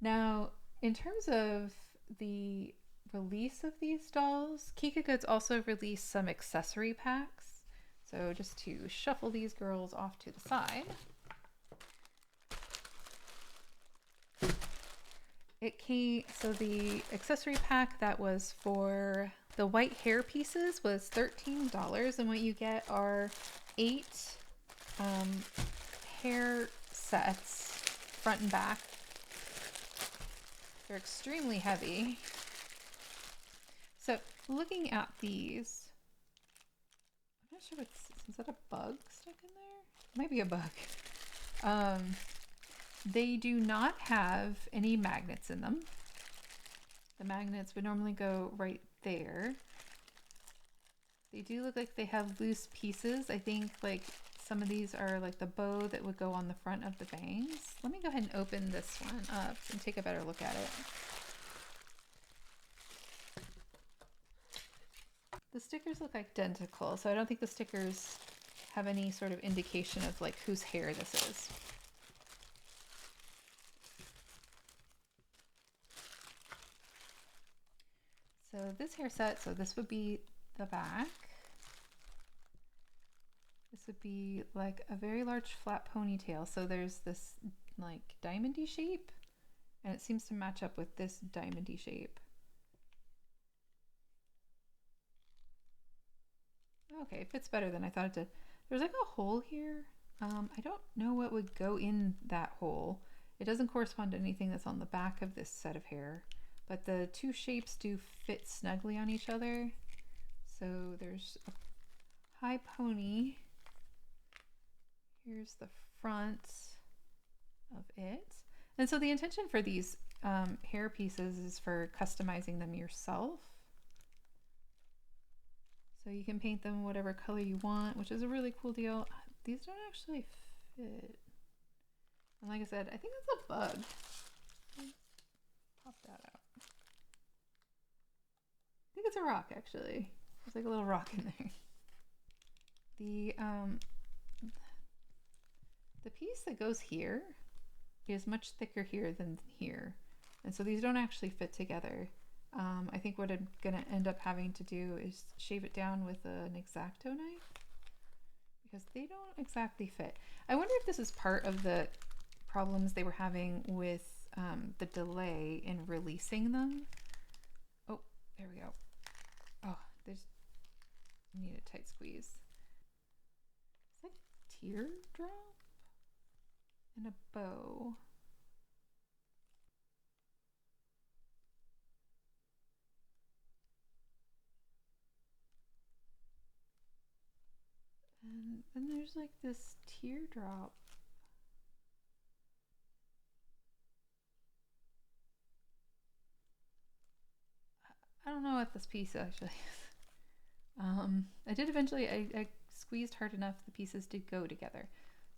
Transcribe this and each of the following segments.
Now, in terms of the release of these dolls, Kika Goods also released some accessory packs. So just to shuffle these girls off to the side. So the accessory pack that was for the white hair pieces was $13, and what you get are 8 hair sets, front and back. They're extremely heavy. So looking at these, I'm not sure is that a bug stuck in there? It might be a bug. They do not have any magnets in them. The magnets would normally go right there. They do look like they have loose pieces. I think like some of these are like the bow that would go on the front of the bangs. Let me go ahead and open this one up and take a better look at it. The stickers look identical, so I don't think the stickers have any sort of indication of like whose hair this is. So this hair set, so this would be the back. This would be like a very large flat ponytail. So there's this like diamondy shape, and it seems to match up with this diamondy shape. Okay, it fits better than I thought it did. There's like a hole here. I don't know what would go in that hole. It doesn't correspond to anything that's on the back of this set of hair, but the two shapes do fit snugly on each other. So there's a high pony. Here's the front of it. And so the intention for these hair pieces is for customizing them yourself. So you can paint them whatever color you want, which is a really cool deal. These don't actually fit. And like I said, I think that's a bug. Let's pop that out. I think it's a rock, actually. There's like a little rock in there. The piece that goes here is much thicker here than here. And so these don't actually fit together. I think what I'm gonna end up having to do is shave it down with an X-Acto knife because they don't exactly fit. I wonder if this is part of the problems they were having with the delay in releasing them. Oh, there we go. Oh, I need a tight squeeze. It's like a teardrop and a bow. And then there's like this teardrop. I don't know what this piece actually is. I did eventually, I squeezed hard enough, the pieces did go together.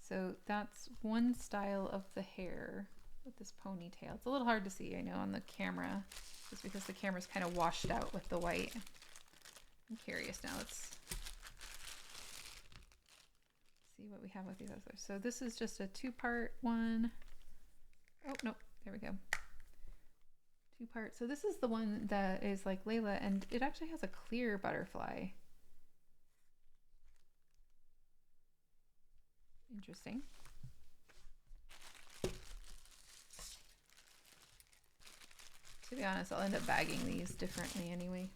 So that's one style of the hair with this ponytail. It's a little hard to see, I know, on the camera, just because the camera's kind of washed out with the white. I'm curious now, let's see what we have with these others. So this is just a 2-part one. Oh, no, there we go. 2-part. So this is the one that is like Layla, and it actually has a clear butterfly. Interesting. To be honest, I'll end up bagging these differently anyway.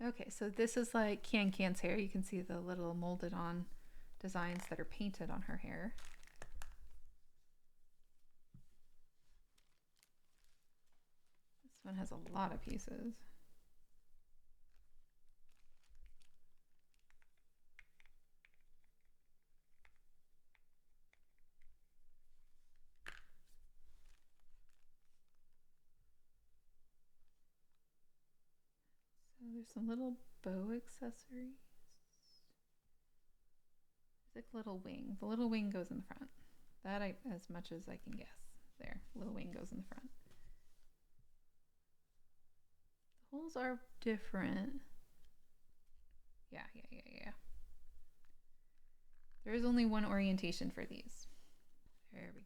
Okay, so this is like Qyalms' hair. You can see the little molded on designs that are painted on her hair. This one has a lot of pieces. So there's some little bow accessories. It's like a little wing. The little wing goes in the front. That as much as I can guess. There, little wing goes in the front. The holes are different. Yeah. There is only one orientation for these. There we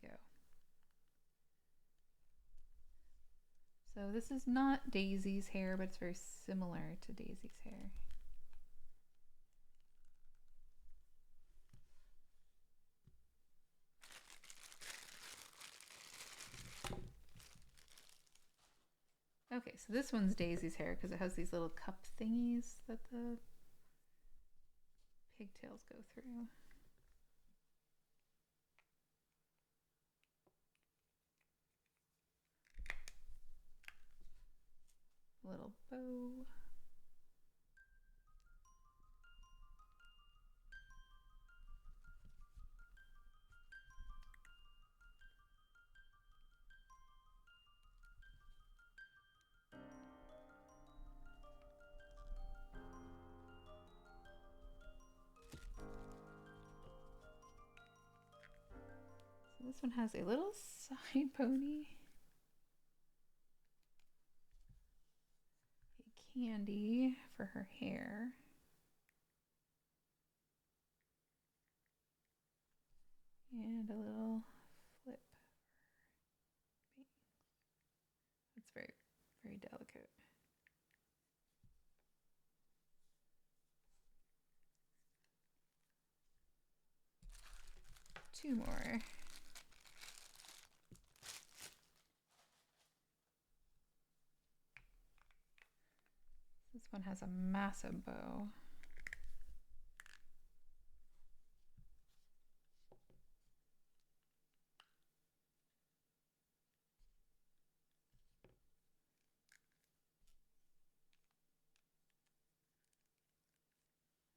So this is not Daisy's hair, but it's very similar to Daisy's hair. Okay, so this one's Daisy's hair because it has these little cup thingies that the pigtails go through. Little bow. So this one has a little side pony. A candy for her hair. And a little flip. It's very, very delicate. Two more. This one has a massive bow.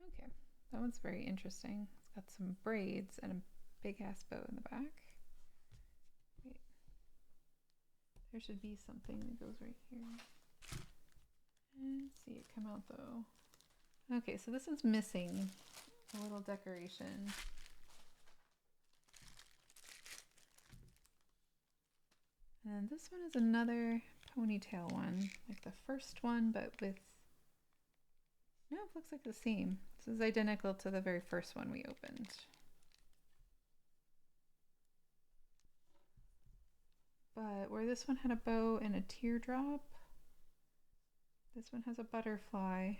Okay, that one's very interesting. It's got some braids and a big ass bow in the back. Wait. There should be something that goes right here. Let's see it come out though. Okay, so this one's missing a little decoration. And this one is another ponytail one, like the first one, but with, no, it looks like the same. This is identical to the very first one we opened. But where this one had a bow and a teardrop, this one has a butterfly.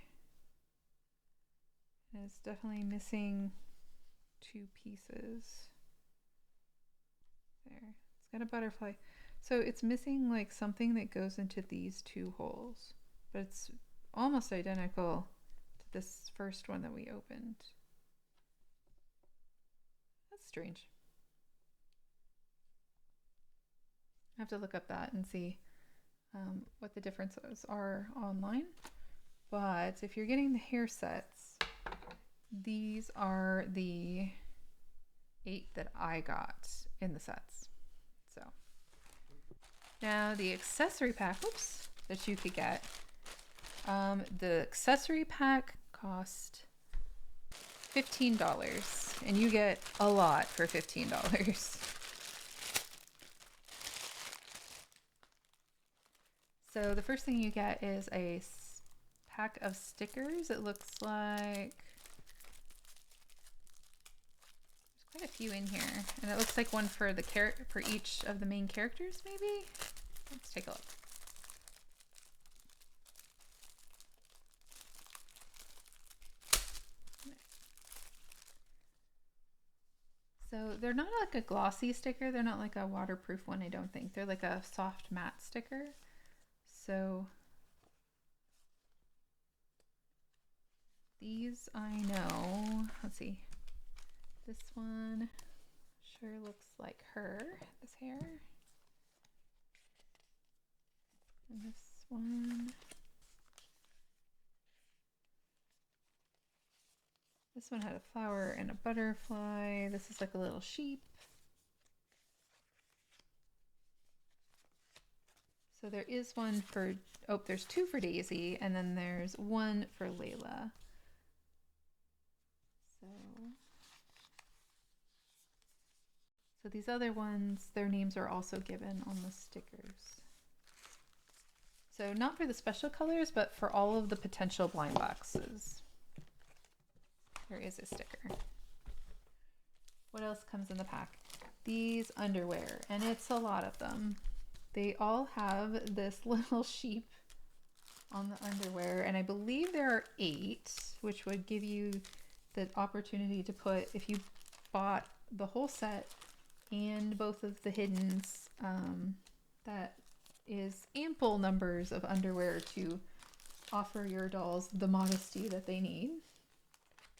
And it's definitely missing two pieces. There, it's got a butterfly. So it's missing like something that goes into these two holes, but it's almost identical to this first one that we opened. That's strange. I have to look up that and see what the differences are online. But if you're getting the hair sets, these are the 8 that I got in the sets. So now the accessory pack, whoops, that you could get. The accessory pack cost $15 and you get a lot for $15. So the first thing you get is a pack of stickers. It looks like there's quite a few in here, and it looks like one for the for each of the main characters, maybe. Let's take a look. So they're not like a glossy sticker. They're not like a waterproof one, I don't think. They're like a soft matte sticker. So these I know, let's see. This one sure looks like her, this hair. And this one. This one had a flower and a butterfly. This is like a little sheep. So there is one for, oh, there's 2 for Daisy, and then there's 1 for Layla. So these other ones, their names are also given on the stickers. So not for the special colors, but for all of the potential blind boxes. There is a sticker. What else comes in the pack? These underwear, and it's a lot of them. They all have this little sheep on the underwear, and I believe there are 8, which would give you the opportunity to put, if you bought the whole set and both of the hiddens, that is ample numbers of underwear to offer your dolls the modesty that they need.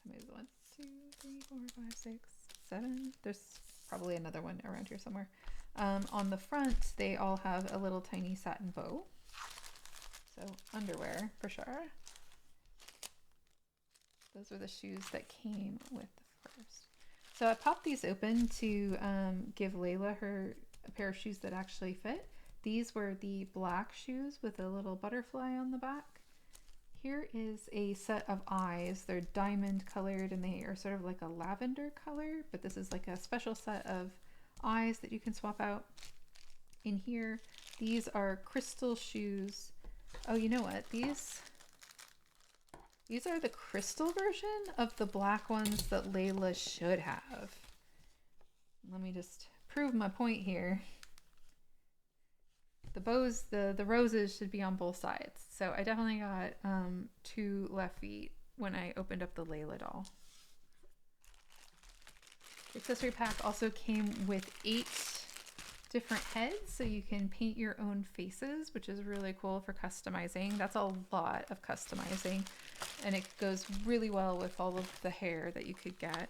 There's 1, 2, 3, 4, 5, 6, 7. There's probably another one around here somewhere. On the front, they all have a little tiny satin bow. So underwear for sure. Those were the shoes that came with the first. So I popped these open to give Layla a pair of shoes that actually fit. These were the black shoes with a little butterfly on the back. Here is a set of eyes. They're diamond colored and they are sort of like a lavender color, but this is like a special set of eyes that you can swap out. In here, these are crystal shoes. Oh, you know what? These are the crystal version of the black ones that Layla should have. Let me just prove my point here. The bows, the roses should be on both sides. So I definitely got 2 left feet when I opened up the Layla doll. The accessory pack also came with 8 different heads, so you can paint your own faces, which is really cool for customizing. That's a lot of customizing, and it goes really well with all of the hair that you could get.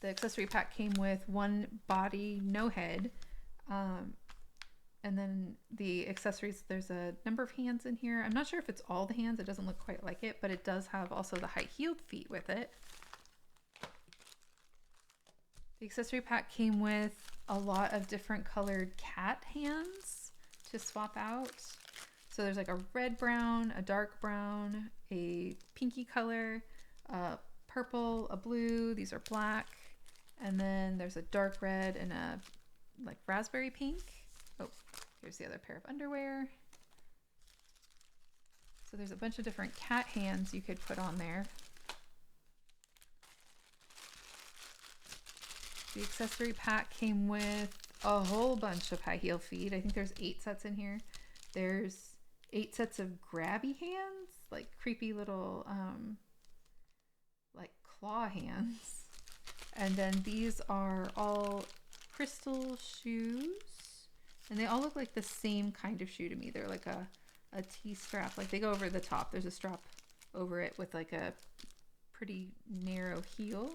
The accessory pack came with 1 body, no head, and then the accessories, there's a number of hands in here. I'm not sure if it's all the hands, it doesn't look quite like it, but it does have also the high-heeled feet with it. The accessory pack came with a lot of different colored cat hands to swap out. So there's like a red brown, a dark brown, a pinky color, a purple, a blue, these are black, and then there's a dark red and a like raspberry pink. Oh, here's the other pair of underwear. So there's a bunch of different cat hands you could put on there. The accessory pack came with a whole bunch of high heel feet. I think there's 8 sets in here. There's 8 sets of grabby hands, like creepy little like claw hands. And then these are all crystal shoes, and they all look like the same kind of shoe to me. They're like a T-strap, like they go over the top. There's a strap over it with like a pretty narrow heel.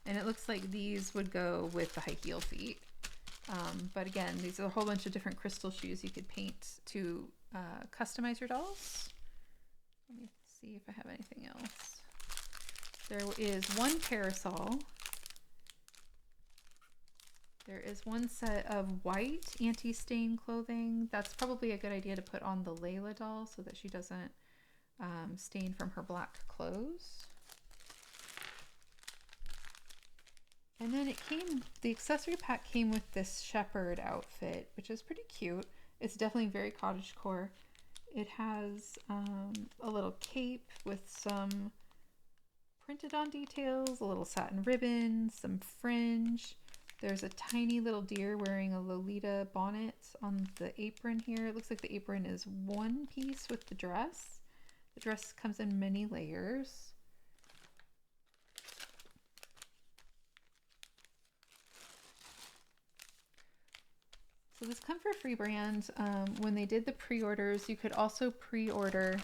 And it looks like these would go with the high heel feet. But again, these are a whole bunch of different crystal shoes you could paint to customize your dolls. Let me see if I have anything else. There is 1 parasol. There is 1 set of white anti-stain clothing. That's probably a good idea to put on the Layla doll so that she doesn't stain from her black clothes. And then the accessory pack came with this Shephard outfit, which is pretty cute. It's definitely very cottagecore. It has a little cape with some printed on details, a little satin ribbon, some fringe. There's a tiny little deer wearing a Lolita bonnet on the apron here. It looks like the apron is 1 piece with the dress. The dress comes in many layers. So this Come For Free brand, when they did the pre-orders, you could also pre-order,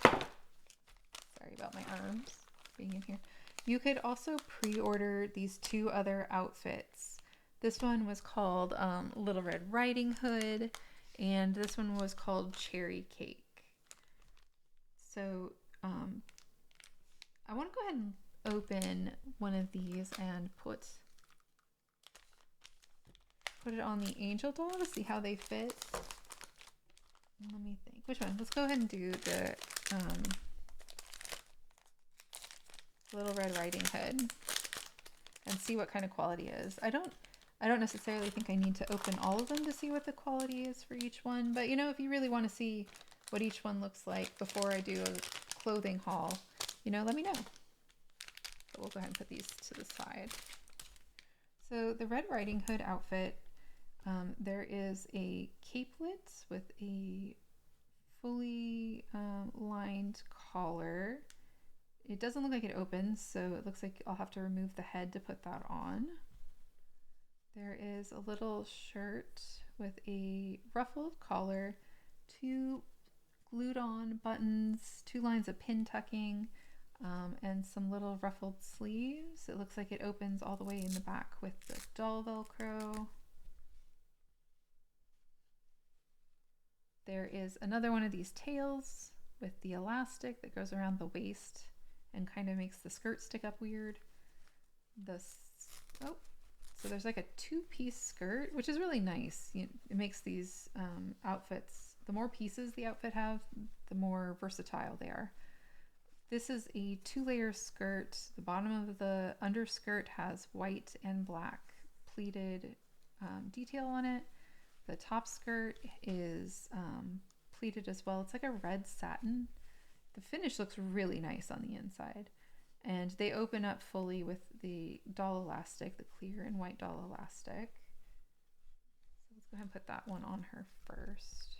sorry about my arms being in here. You could also pre-order these 2 other outfits. This one was called Little Red Riding Hood, and this one was called Cherry Cake. So I want to go ahead and open one of these and put it on the angel doll to see how they fit. Let me think. Which one? Let's go ahead and do the Little Red Riding Hood and see what kind of quality is. I don't necessarily think I need to open all of them to see what the quality is for each one, but you know, if you really want to see what each one looks like before I do a clothing haul, you know, let me know. But we'll go ahead and put these to the side. So the Red Riding Hood outfit There is a capelet with a fully lined collar. It doesn't look like it opens, so it looks like I'll have to remove the head to put that on. There is a little shirt with a ruffled collar, 2 glued on buttons, 2 lines of pin tucking, and some little ruffled sleeves. It looks like it opens all the way in the back with the doll Velcro. There is another one of these tails with the elastic that goes around the waist and kind of makes the skirt stick up weird. So there's like a 2-piece skirt, which is really nice. It makes these outfits, the more pieces the outfit have, the more versatile they are. This is a 2-layer skirt. The bottom of the underskirt has white and black pleated detail on it. The top skirt is pleated as well. It's like a red satin. The finish looks really nice on the inside. And they open up fully with the doll elastic, the clear and white doll elastic. So let's go ahead and put that one on her first.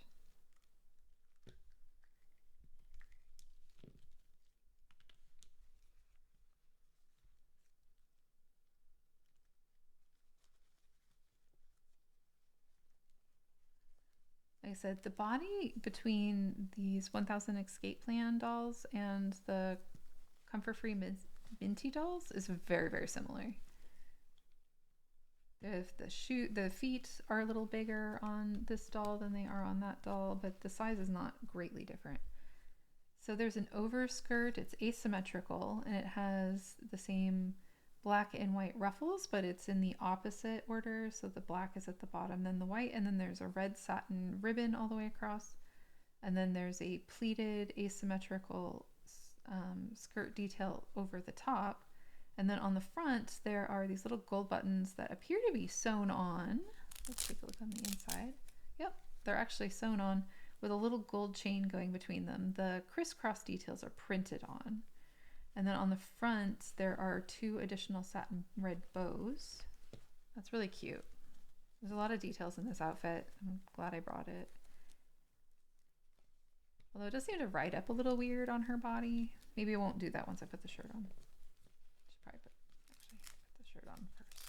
Like I said, the body between these 1000 Escape Plan dolls and the Comfort Free Minty dolls is very, very similar. The feet are a little bigger on this doll than they are on that doll, but the size is not greatly different. So there's an overskirt. It's asymmetrical, and it has the same black and white ruffles, but it's in the opposite order. So the black is at the bottom, then the white, and then there's a red satin ribbon all the way across. And then there's a pleated asymmetrical skirt detail over the top. And then on the front, there are these little gold buttons that appear to be sewn on. Let's take a look on the inside. Yep, they're actually sewn on with a little gold chain going between them. The crisscross details are printed on. And then on the front, there are 2 additional satin red bows. That's really cute. There's a lot of details in this outfit. I'm glad I brought it. Although it does seem to ride up a little weird on her body. Maybe I won't do that once I put the shirt on. Should probably put the shirt on first.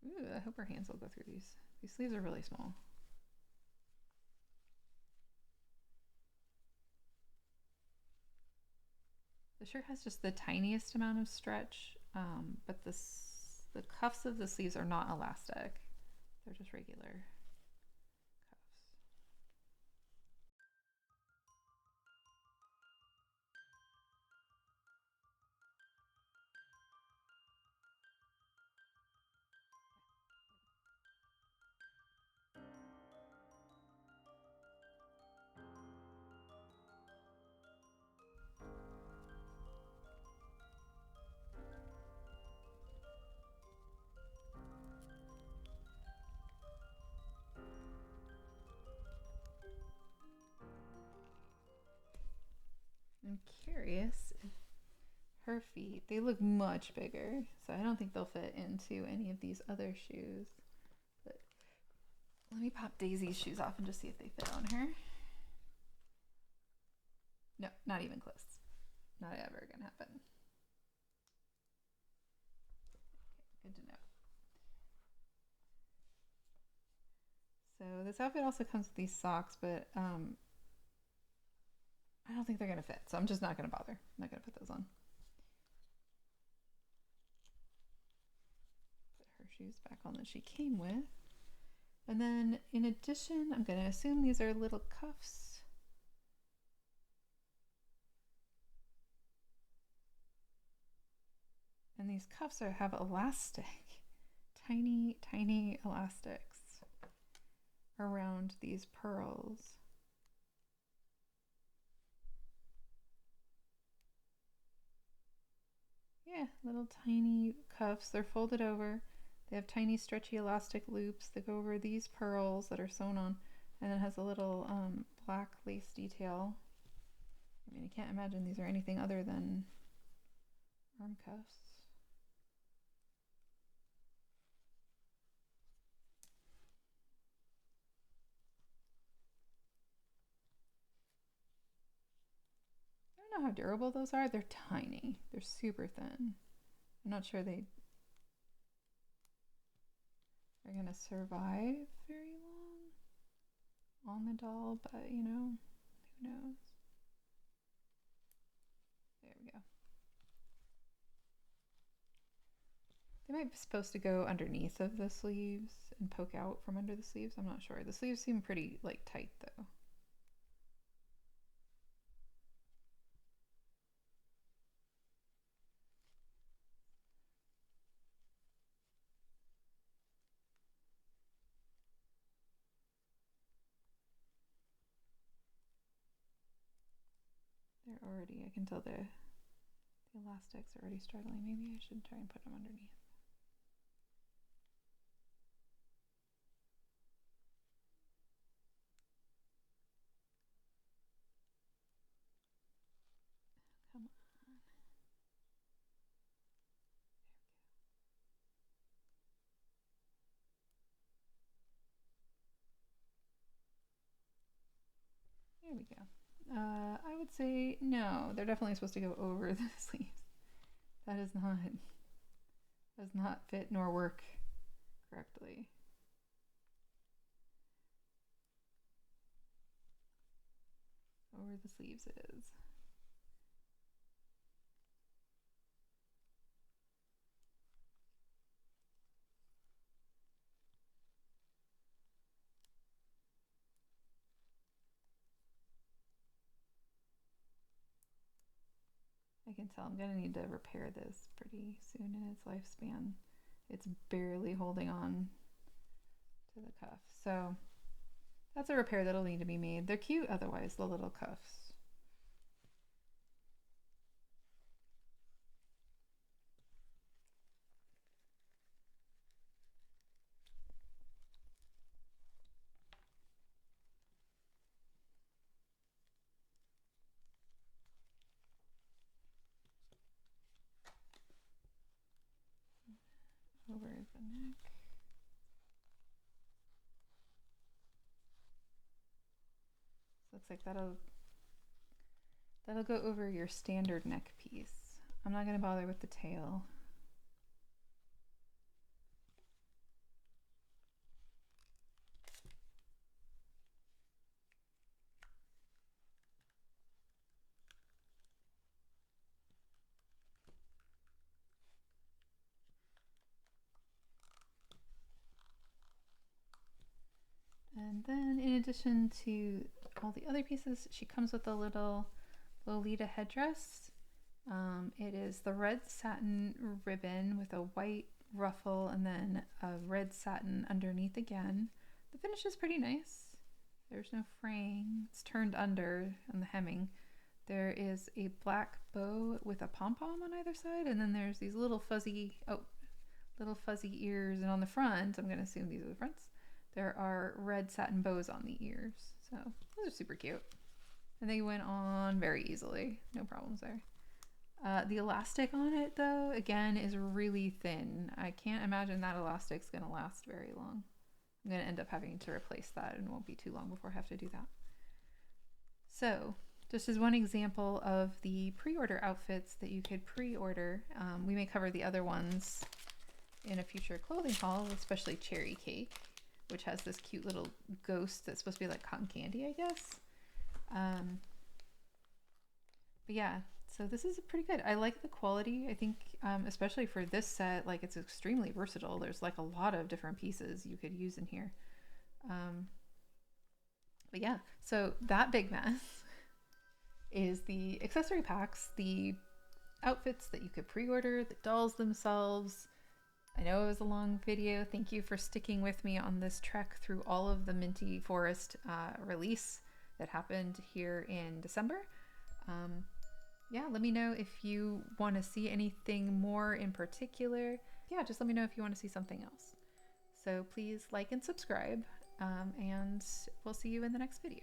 Ooh, I hope her hands will go through these. These sleeves are really small. The shirt has just the tiniest amount of stretch, but the cuffs of the sleeves are not elastic. They're just regular. I'm curious if her feet, they look much bigger, so I don't think they'll fit into any of these other shoes. But let me pop Daisy's shoes off and just see if they fit on her. No, not even close. Not ever gonna happen. Okay, good to know. So this outfit also comes with these socks, but I don't think they're gonna fit, so I'm just not gonna bother. I'm not gonna put those on. Put her shoes back on that she came with. And then in addition, I'm gonna assume these are little cuffs. And these cuffs have elastic, tiny, tiny elastics around these pearls. Yeah, little tiny cuffs. They're folded over. They have tiny stretchy elastic loops that go over these pearls that are sewn on, and it has a little black lace detail. I mean, I can't imagine these are anything other than arm cuffs. know how durable those are. They're tiny. They're super thin. I'm not sure they're going to survive very long on the doll, but you know, who knows? There we go. They might be supposed to go underneath of the sleeves and poke out from under the sleeves. I'm not sure. The sleeves seem pretty like tight though. They're already, I can tell the elastics are already struggling. Maybe I should try and put them underneath. Come on. There we go. I would say no. They're definitely supposed to go over the sleeves. That does not fit nor work correctly. Over the sleeves it is. I can tell I'm gonna need to repair this pretty soon in its lifespan. It's barely holding on to the cuff. So that's a repair that'll need to be made. They're cute otherwise, the little cuffs. Over the neck. So looks like that'll go over your standard neck piece. I'm not going to bother with the tail. And then in addition to all the other pieces, she comes with a little Lolita headdress. It is the red satin ribbon with a white ruffle and then a red satin underneath again. The finish is pretty nice. There's no fraying. It's turned under on the hemming. There is a black bow with a pom-pom on either side, and then there's these little fuzzy ears, and on the front, I'm going to assume these are the fronts, there are red satin bows on the ears. So those are super cute. And they went on very easily. No problems there. The elastic on it, though, again, is really thin. I can't imagine that elastic's going to last very long. I'm going to end up having to replace that, and it won't be too long before I have to do that. So just as one example of the pre-order outfits that you could pre-order, we may cover the other ones in a future clothing haul, especially Cherry Cake, which has this cute little ghost that's supposed to be like cotton candy, I guess. But yeah, so this is pretty good. I like the quality. I think, especially for this set, like it's extremely versatile. There's like a lot of different pieces you could use in here. But yeah, so that big mess is the accessory packs, the outfits that you could pre-order, the dolls themselves. I know it was a long video. Thank you for sticking with me on this trek through all of the Minty Forest release that happened here in December. Yeah, let me know if you want to see anything more in particular. Yeah, just let me know if you want to see something else. So please like and subscribe, and we'll see you in the next video.